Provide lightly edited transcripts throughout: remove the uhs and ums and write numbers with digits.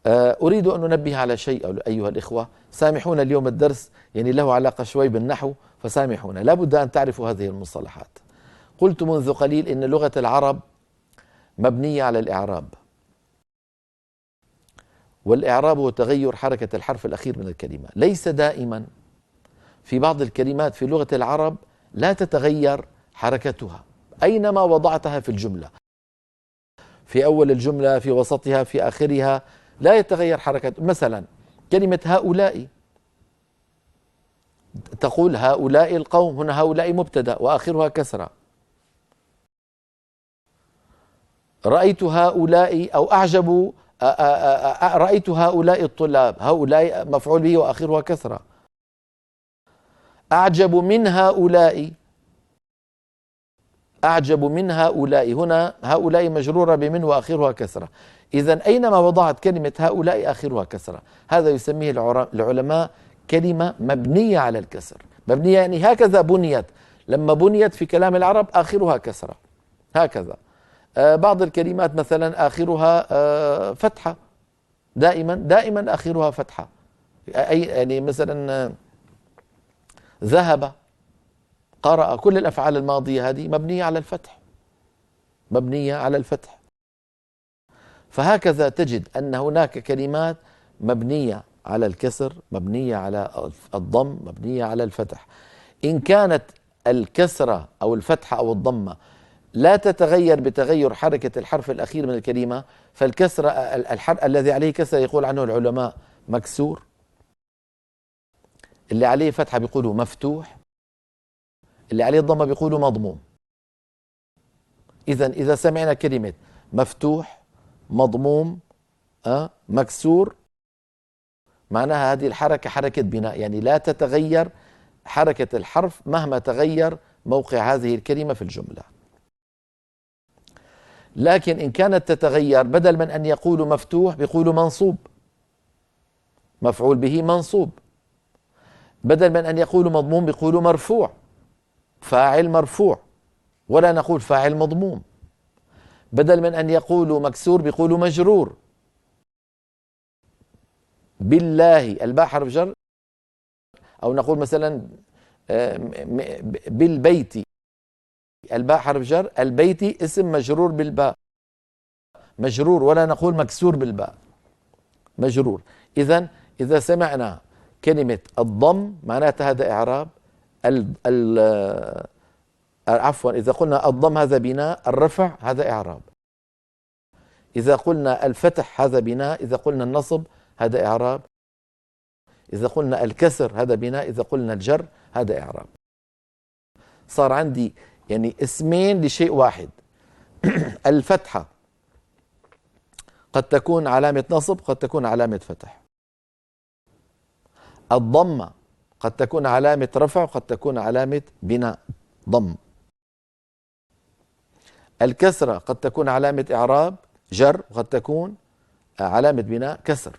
أريد أن أنبه على شيء أيها الإخوة، سامحونا اليوم الدرس يعني له علاقة شوي بالنحو، فسامحونا، لا بد أن تعرفوا هذه المصطلحات. قلت منذ قليل إن لغة العرب مبنية على الإعراب، والإعراب هو تغير حركة الحرف الأخير من الكلمة، ليس دائما. في بعض الكلمات في لغة العرب لا تتغير حركتها أينما وضعتها في الجملة، في أول الجملة، في وسطها، في آخرها، لا يتغير حركة. مثلا كلمة هؤلاء، تقول هؤلاء القوم، هنا هؤلاء مبتدأ وآخرها كسرة. رأيت هؤلاء أو أعجب، رأيت هؤلاء الطلاب، هؤلاء مفعول به وآخرها كسرة. أعجب من هؤلاء، أعجب من هؤلاء، هنا هؤلاء مجرورة بمن وآخرها كسرة. إذا أينما وضعت كلمة هؤلاء آخرها كسرة، هذا يسميه العلماء كلمة مبنية على الكسر. مبنية يعني هكذا بنيت، لما بنيت في كلام العرب آخرها كسرة هكذا. بعض الكلمات مثلا آخرها فتحة، دائما آخرها فتحة. أي يعني مثلا ذهب، قرأ، كل الأفعال الماضية هذه مبنية على الفتح، مبنية على الفتح. فهكذا تجد أن هناك كلمات مبنية على الكسر، مبنية على الضم، مبنية على الفتح. إن كانت الكسرة أو الفتحة أو الضمة لا تتغير بتغير حركة الحرف الأخير من الكلمة، فالكسرة الذي عليه كسر يقول عنه العلماء مكسور، اللي عليه فتحة بيقولوا مفتوح، اللي عليه ضمة بيقولوا مضموم. إذا سمعنا كلمة مفتوح، مضموم، مكسور، معناها هذه الحركة حركة بناء، يعني لا تتغير حركة الحرف مهما تغير موقع هذه الكلمة في الجملة. لكن إن كانت تتغير، بدل من أن يقولوا مفتوح بيقولوا منصوب، مفعول به منصوب. بدل من أن يقولوا مضموم بيقولوا مرفوع، فاعل مرفوع، ولا نقول فاعل مضموم. بدل من أن يقولوا مكسور بيقولوا مجرور. بالله، الباء حرف جر، أو نقول مثلا بالبيت، الباء حرف جر، البيت اسم مجرور بالباء، مجرور، ولا نقول مكسور بالباء، مجرور. إذا سمعنا كلمة الضم معناتها هذا إعراب، عفوا إذا قلنا الضم هذا بناء، الرفع هذا إعراب. إذا قلنا الفتح هذا بناء، إذا قلنا النصب هذا إعراب. إذا قلنا الكسر هذا بناء، إذا قلنا الجر هذا إعراب. صار عندي يعني اسمين لشيء واحد. الفتحة قد تكون علامة نصب، قد تكون علامة فتح. الضمة قد تكون علامة رفع، وقد تكون علامة بناء ضم. الكسرة قد تكون علامة إعراب جر، وقد تكون علامة بناء كسر.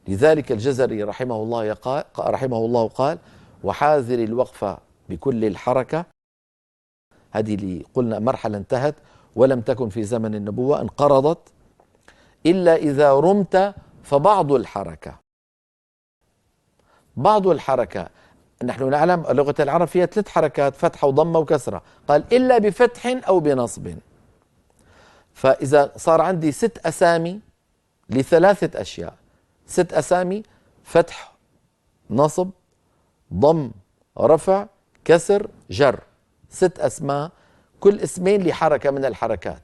لذلك الجزري رحمه الله قال وحاذر الوقف بكل الحركة. هذه اللي قلنا مرحلة انتهت ولم تكن في زمن النبوة، انقرضت، إلا إذا رمت فبعض الحركة. بعض الحركة، نحن نعلم لغة العرب فيها 3 حركات، فتحة وضمة وكسرة، قال إلا بفتح أو بنصب. فإذا صار عندي 6 أسامي ل3 أشياء، 6 أسامي: فتح، نصب، ضم، رفع، كسر، جر، 6 أسماء، كل اسمين لحركة من الحركات.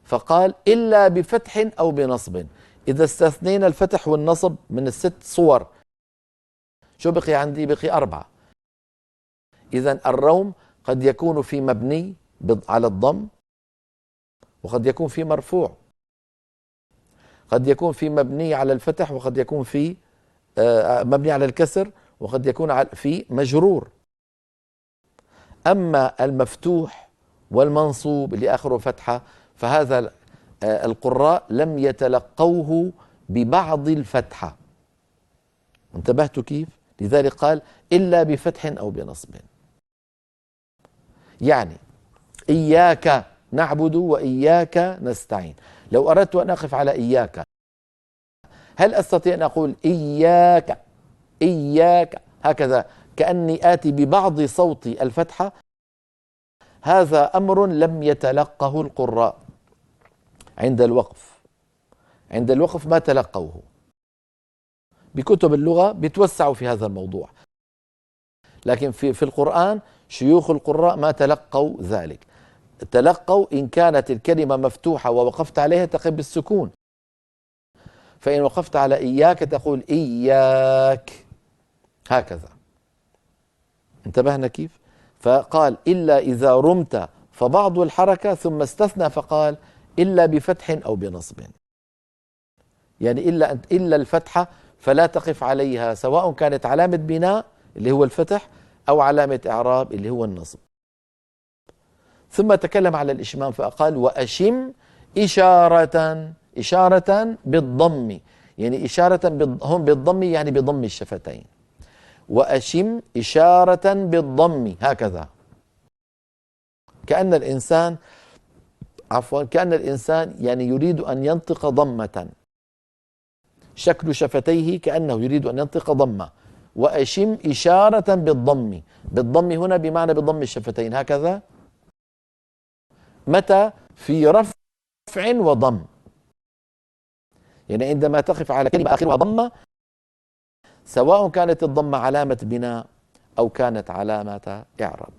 فقال إلا بفتح أو بنصب. إذا استثنينا الفتح والنصب من ال6 صور، شو بقي عندي؟ بقي 4. إذن الروم قد يكون في مبني على الضم، وقد يكون في مرفوع، قد يكون في مبني على الفتح، وقد يكون في مبني على الكسر، وقد يكون في مجرور. أما المفتوح والمنصوب اللي آخره فتحة، فهذا القراء لم يتلقوه ببعض الفتحة. انتبهتوا كيف؟ لذلك قال إلا بفتح أو بنصب. يعني إياك نعبد وإياك نستعين، لو أردت أن أقف على إياك، هل أستطيع أن أقول إياك إياك هكذا كأني آتي ببعض صوت الفتحة؟ هذا أمر لم يتلقه القراء عند الوقف. عند الوقف ما تلقوه. بكتب اللغة بيتوسعوا في هذا الموضوع، لكن في القرآن شيوخ القراء ما تلقوا ذلك. تلقوا إن كانت الكلمة مفتوحة ووقفت عليها تقف بالسكون، فإن وقفت على إياك تقول إياك هكذا. انتبهنا كيف؟ فقال إلا إذا رمت، فبعض الحركة، ثم استثنى فقال إلا بفتح أو بنصب، يعني إلا الفتحة فلا تقف عليها، سواء كانت علامة بناء اللي هو الفتح أو علامة إعراب اللي هو النصب. ثم تكلم على الإشمام فقال وأشم إشارة بالضم، يعني إشارة هم بالضم يعني بضم الشفتين. وأشم إشارة بالضم هكذا، كأن الإنسان يعني يريد أن ينطق ضمة، شكل شفتيه كأنه يريد أن ينطق ضمة. وأشم إشارة بالضم هنا بمعنى بضم الشفتين هكذا. متى؟ في رفع وضم، يعني عندما تقف على كلمة آخرها ضمة، سواء كانت الضمة علامة بناء أو كانت علامة إعراب.